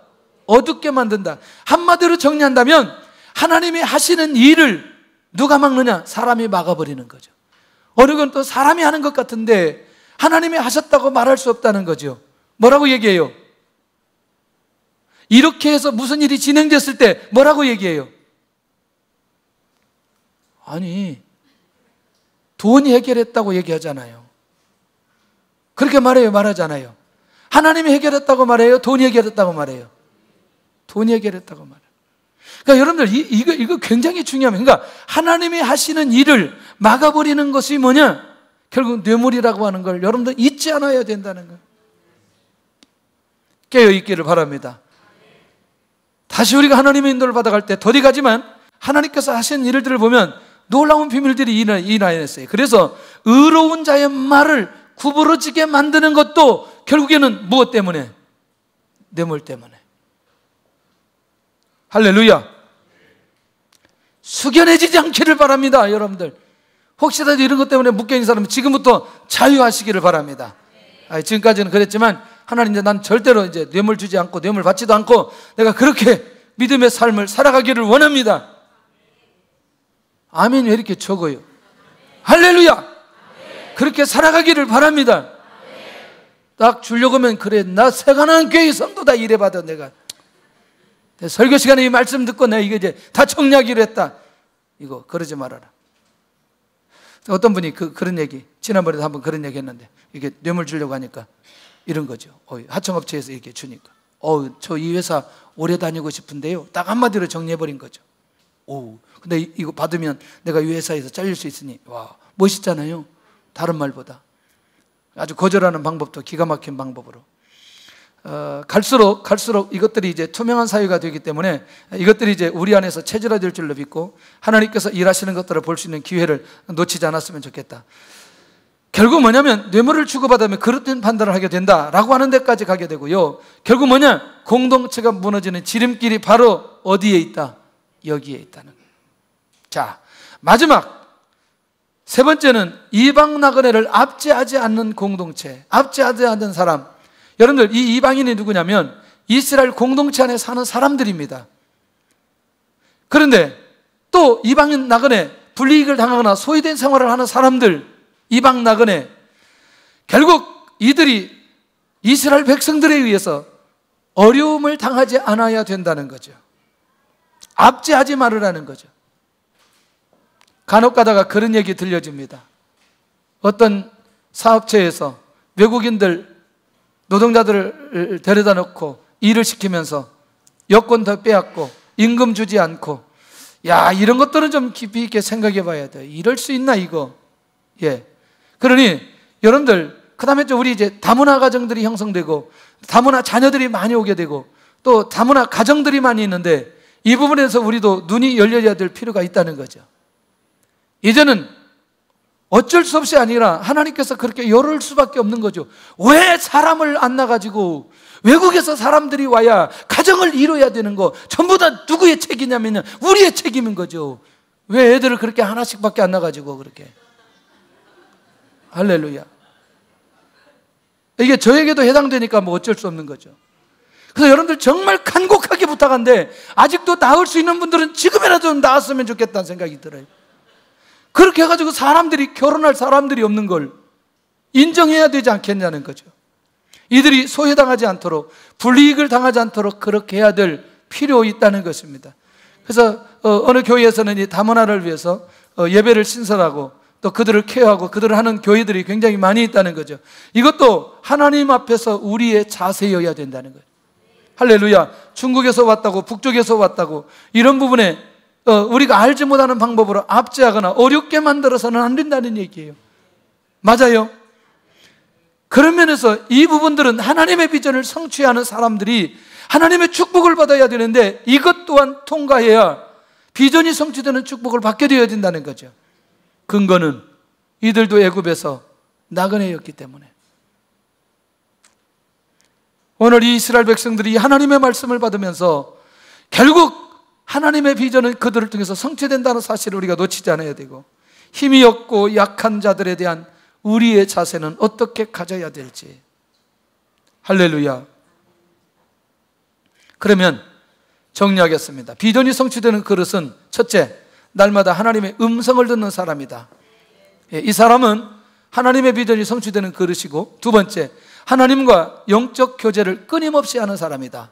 어둡게 만든다. 한마디로 정리한다면 하나님이 하시는 일을 누가 막느냐? 사람이 막아버리는 거죠. 어느 건 또 사람이 하는 것 같은데 하나님이 하셨다고 말할 수 없다는 거죠. 뭐라고 얘기해요? 이렇게 해서 무슨 일이 진행됐을 때 뭐라고 얘기해요? 아니, 돈이 해결했다고 얘기하잖아요. 그렇게 말해요, 말하잖아요. 하나님이 해결했다고 말해요, 돈이 해결했다고 말해요? 돈이 해결했다고 말해요. 그러니까 여러분들 이거 굉장히 중요합니다. 그러니까 하나님이 하시는 일을 막아버리는 것이 뭐냐? 결국 뇌물이라고 하는 걸 여러분들 잊지 않아야 된다는 거예요. 깨어있기를 바랍니다. 다시 우리가 하나님의 인도를 받아갈 때 더디 가지만 하나님께서 하신 일들을 보면 놀라운 비밀들이 일어났어요. 그래서 의로운 자의 말을 구부러지게 만드는 것도 결국에는 무엇 때문에? 뇌물 때문에. 할렐루야. 숙연해지지 않기를 바랍니다, 여러분들. 혹시라도 이런 것 때문에 묶여있는 사람은 지금부터 자유하시기를 바랍니다. 지금까지는 그랬지만 하나님, 이제 난 절대로 이제 뇌물 주지 않고 뇌물 받지도 않고 내가 그렇게 믿음의 삶을 살아가기를 원합니다. 아멘. 왜 이렇게 적어요? 할렐루야. 그렇게 살아가기를 바랍니다. 딱 주려고 하면, 그래, 나 새가난 교회 성도다 이래봐도 내가 설교 시간에 이 말씀 듣고 내가 이게 이제 다 정리하기로 했다, 이거 그러지 말아라. 어떤 분이 그런 얘기, 지난번에도 한번 그런 얘기 했는데, 이게 뇌물 주려고 하니까 이런 거죠. 하청업체에서 이렇게 주니까, 저 이 회사 오래 다니고 싶은데요, 딱 한마디로 정리해버린 거죠. 근데 이거 받으면 내가 이 회사에서 잘릴 수 있으니, 와, 멋있잖아요. 다른 말보다 아주 거절하는 방법도 기가 막힌 방법으로. 갈수록 이것들이 이제 투명한 사회가 되기 때문에 이것들이 이제 우리 안에서 체질화될 줄로 믿고 하나님께서 일하시는 것들을 볼 수 있는 기회를 놓치지 않았으면 좋겠다. 결국 뭐냐면 뇌물을 주고받으면 그릇된 판단을 하게 된다라고 하는 데까지 가게 되고요. 결국 뭐냐? 공동체가 무너지는 지름길이 바로 어디에 있다? 여기에 있다는 거예요. 자, 마지막 세 번째는 이방 나그네를 압제하지 않는 공동체, 압제하지 않는 사람. 여러분들, 이 이방인이 누구냐면 이스라엘 공동체 안에 사는 사람들입니다. 그런데 또 이방인 나그네, 불이익을 당하거나 소외된 생활을 하는 사람들, 이방 나그네, 결국 이들이 이스라엘 백성들에 의해서 어려움을 당하지 않아야 된다는 거죠. 압제하지 말으라는 거죠. 간혹 가다가 그런 얘기 들려집니다. 어떤 사업체에서 외국인들 노동자들을 데려다 놓고 일을 시키면서 여권 더 빼앗고 임금 주지 않고, 야, 이런 것들은 좀 깊이 있게 생각해 봐야 돼. 이럴 수 있나 이거? 예. 그러니 여러분들, 그 다음에 우리 이제 다문화 가정들이 형성되고 다문화 자녀들이 많이 오게 되고 또 다문화 가정들이 많이 있는데 이 부분에서 우리도 눈이 열려야 될 필요가 있다는 거죠. 이제는 어쩔 수 없이 아니라 하나님께서 그렇게 열을 수밖에 없는 거죠. 왜 사람을 안 나가지고 외국에서 사람들이 와야 가정을 이뤄야 되는 거 전부 다 누구의 책임이냐면 우리의 책임인 거죠. 왜 애들을 그렇게 하나씩밖에 안 나가지고 그렇게. 할렐루야. 이게 저에게도 해당되니까 뭐 어쩔 수 없는 거죠. 그래서 여러분들 정말 간곡하게 부탁한데 아직도 나을 수 있는 분들은 지금이라도 좀 나았으면 좋겠다는 생각이 들어요. 그렇게 해가지고 사람들이, 결혼할 사람들이 없는 걸 인정해야 되지 않겠냐는 거죠. 이들이 소외당하지 않도록, 불이익을 당하지 않도록 그렇게 해야 될 필요 있다는 것입니다. 그래서 어느 교회에서는 이 다문화를 위해서 예배를 신설하고 또 그들을 케어하고 그들을 하는 교회들이 굉장히 많이 있다는 거죠. 이것도 하나님 앞에서 우리의 자세여야 된다는 거예요. 할렐루야. 중국에서 왔다고, 북쪽에서 왔다고, 이런 부분에 우리가 알지 못하는 방법으로 압제하거나 어렵게 만들어서는 안 된다는 얘기예요. 맞아요. 그런 면에서 이 부분들은 하나님의 비전을 성취하는 사람들이 하나님의 축복을 받아야 되는데 이것 또한 통과해야 비전이 성취되는 축복을 받게 되어야 된다는 거죠. 근거는 이들도 애굽에서 나그네였기 때문에. 오늘 이 이스라엘 백성들이 하나님의 말씀을 받으면서 결국 하나님의 비전은 그들을 통해서 성취된다는 사실을 우리가 놓치지 않아야 되고, 힘이 없고 약한 자들에 대한 우리의 자세는 어떻게 가져야 될지. 할렐루야. 그러면 정리하겠습니다. 비전이 성취되는 그릇은 첫째, 날마다 하나님의 음성을 듣는 사람이다. 이 사람은 하나님의 비전이 성취되는 그릇이고, 두 번째, 하나님과 영적 교제를 끊임없이 하는 사람이다.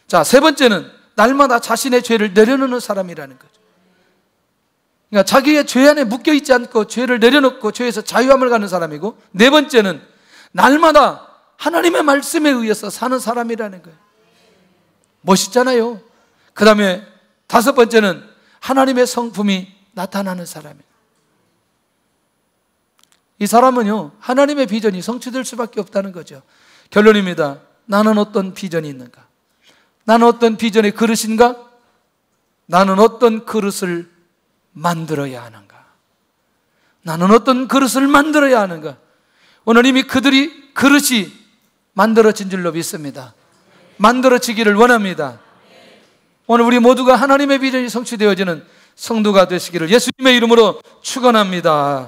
자, 세 번째는 날마다 자신의 죄를 내려놓는 사람이라는 거죠. 그러니까 자기의 죄 안에 묶여있지 않고 죄를 내려놓고 죄에서 자유함을 갖는 사람이고, 네 번째는 날마다 하나님의 말씀에 의해서 사는 사람이라는 거예요. 멋있잖아요. 그 다음에 다섯 번째는 하나님의 성품이 나타나는 사람이에요. 이 사람은요, 하나님의 비전이 성취될 수밖에 없다는 거죠. 결론입니다. 나는 어떤 비전이 있는가? 나는 어떤 비전의 그릇인가? 나는 어떤 그릇을 만들어야 하는가? 나는 어떤 그릇을 만들어야 하는가? 오늘 이미 그릇이 만들어진 줄로 믿습니다. 만들어지기를 원합니다. 오늘 우리 모두가 하나님의 비전이 성취되어지는 성도가 되시기를 예수님의 이름으로 축원합니다.